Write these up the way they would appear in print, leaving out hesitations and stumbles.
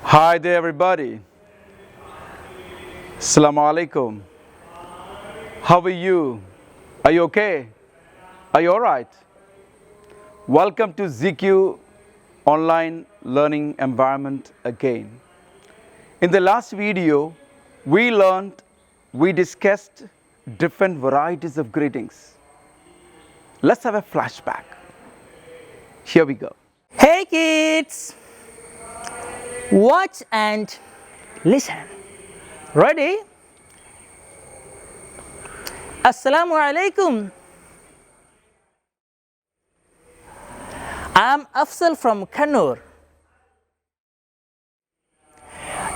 Hi there, everybody. Assalamu alaikum. How are you? Are you okay? Are you all right? Welcome to ZQ online learning environment again. In the last video, we discussed different varieties of greetings. Let's have a flashback. Here we go. Hey kids! Watch and listen. Ready? Assalamu alaikum. I'm Afzal from Kannur.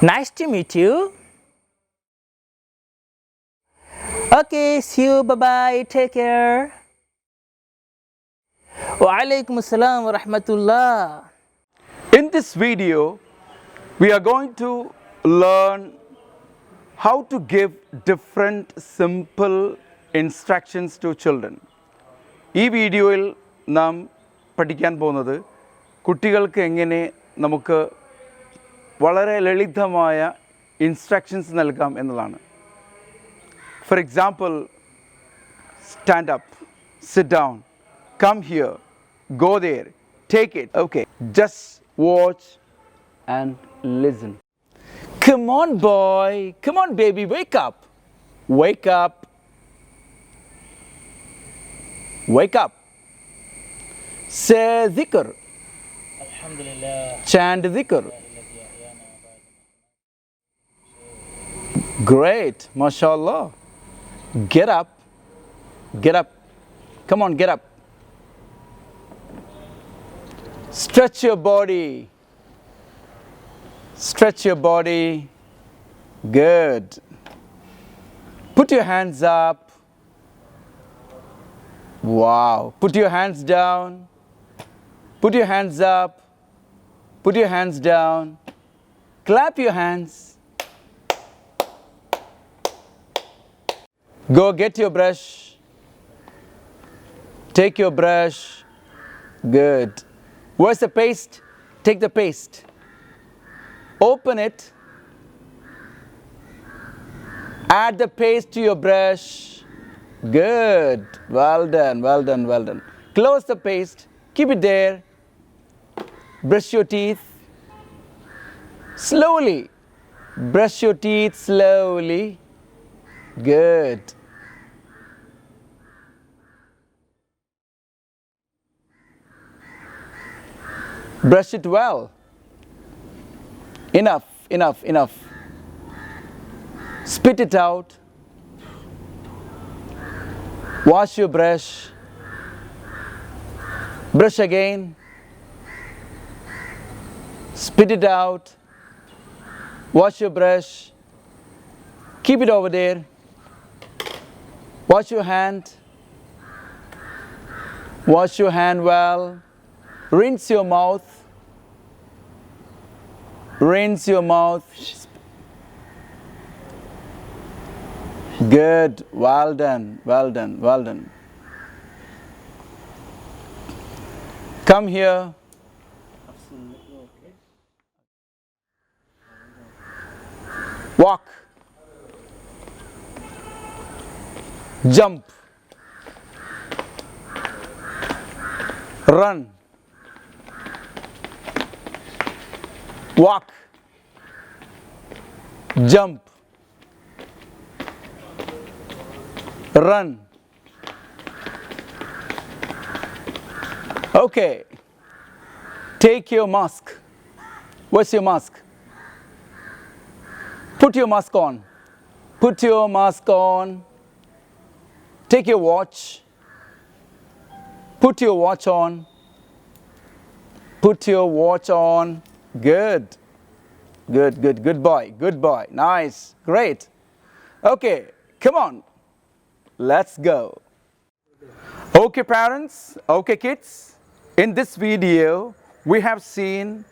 Nice to meet you. Okay, see you. Bye bye. Take care. Wa alaikum assalam wa rahmatullah. In this video, we are going to learn how to give different simple instructions to children. ഈ വീഡിയോയിൽ നാം പഠിക്കാൻ പോകുന്നത് കുട്ടികൾക്ക് എങ്ങനെ നമുക്ക് വളരെ ലളിതമായ ഇൻസ്ട്രക്ഷൻസ് നൽകാം എന്നതാണ്. For example, stand up, sit down, come here, go there, take it. Okay, just watch and listen. Come on boy, come on baby, wake up. Wake up. Wake up. Say dhikr. Alhamdulillah. Chant dhikr. Great, mashallah. Get up. Get up. Come on, get up. Stretch your body. Stretch your body. Good. Put your hands up. Wow. Put your hands down. Put your hands up. Put your hands down. Clap your hands. Go get your brush. Take your brush. Good. Where's the paste? Take the paste. Open it. Add the paste to your brush. Good. Well done, well done, well done. Close the paste. Keep it there. Brush your teeth. Slowly. Brush your teeth slowly. Good. Brush it well. Enough, enough, enough. Spit it out. Wash your brush. Brush again. Spit it out. Wash your brush. Keep it over there. Wash your hand. Wash your hand well. Rinse your mouth. Rinse your mouth. Good. Well done. Well done. Well done. Come here. Walk. Jump. Run. Walk. Jump. Run. Okay. Take your mask. Where's your mask? Put your mask on. Put your mask on. Take your watch. Put your watch on. Put your watch on. Good. Good, good, good boy. Good boy. Nice. Great. Okay, come on. Let's go. Okay, parents. Okay, kids. In this video, we have seen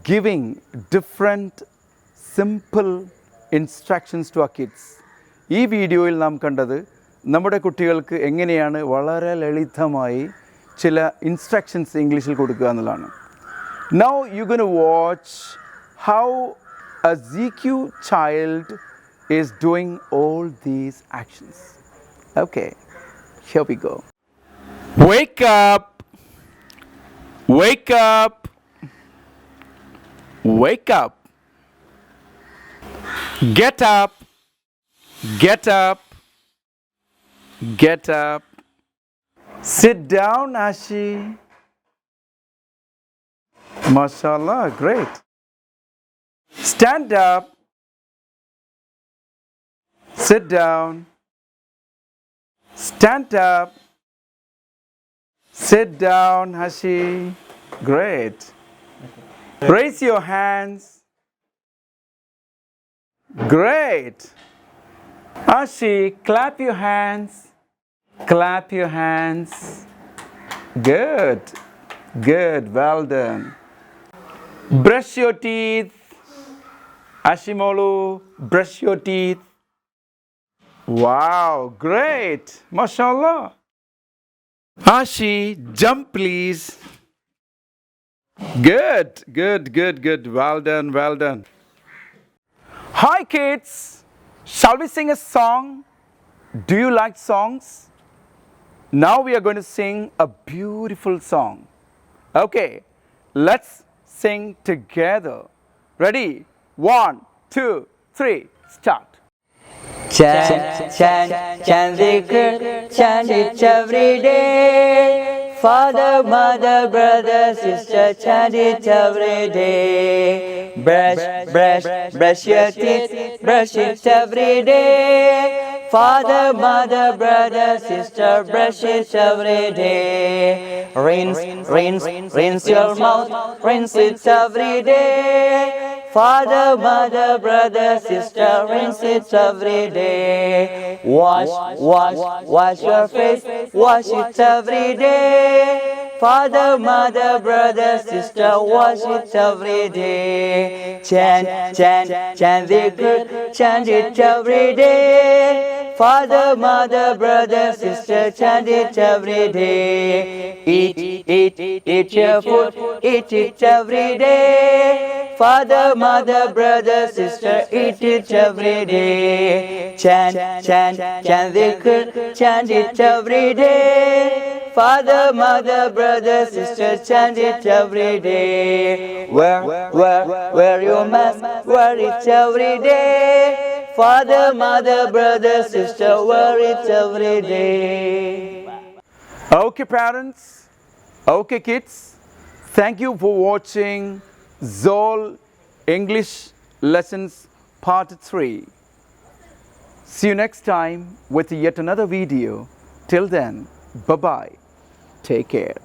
giving different simple instructions to our kids. ഈ വീഡിയോയിൽ നാം കണ്ടത് നമ്മുടെ കുട്ടികൾക്ക് എങ്ങനെയാണ് വളരെ ലളിതമായി ചില ഇൻസ്ട്രക്ഷൻസ് ഇംഗ്ലീഷിൽ കൊടുക്കുക എന്നുള്ളതാണ്. Now you're going to watch how a ZQ child is doing all these actions. Okay, here we go. Wake up! Wake up! Wake up! Get up! Get up! Get up! Sit down, Ashi. MashaAllah, great. Stand up. Sit down. Stand up. Sit down, Hashi. Great. Raise your hands. Great. Hashi, clap your hands. Clap your hands. Good. Good. Well done. Brush your teeth. Ashimolu, brush your teeth. Wow, great. MashaAllah. Ashi, jump please. Good, good, good, good. Well done, well done. Hi kids. Shall we sing a song? Do you like songs? Now we are going to sing a beautiful song. Okay, let's sing together. Ready? 1, 2, 3, start. Chant, chant, chant zikr, chant it every day. Father, mother, brother, sister, chant it every day. Brush your teeth, brush it every day. Father, mother, brother, sister, brush it every day. Rinse your mouth, rinse it every day. Father, mother, brother, sister, rinse it every day. Wash your face, wash it every day. Father, mother, brother, sister, wash it every day. Chant zikr, chant it every day. Father, mother, brother, sister, chant it every day. Eat your food, eat it every day. Father, mother, brother, sister, eat it every day. Chant zikr, chant it every day. Father, mother, brother, sister, chant it every day. Wear your mask, wear it every day. Father, mother, brother, sister, wear it every day. Okay, parents. Okay, kids. Thank you for watching Zol English Lessons Part 3. See you next time with yet another video. Till then, bye-bye. Take care.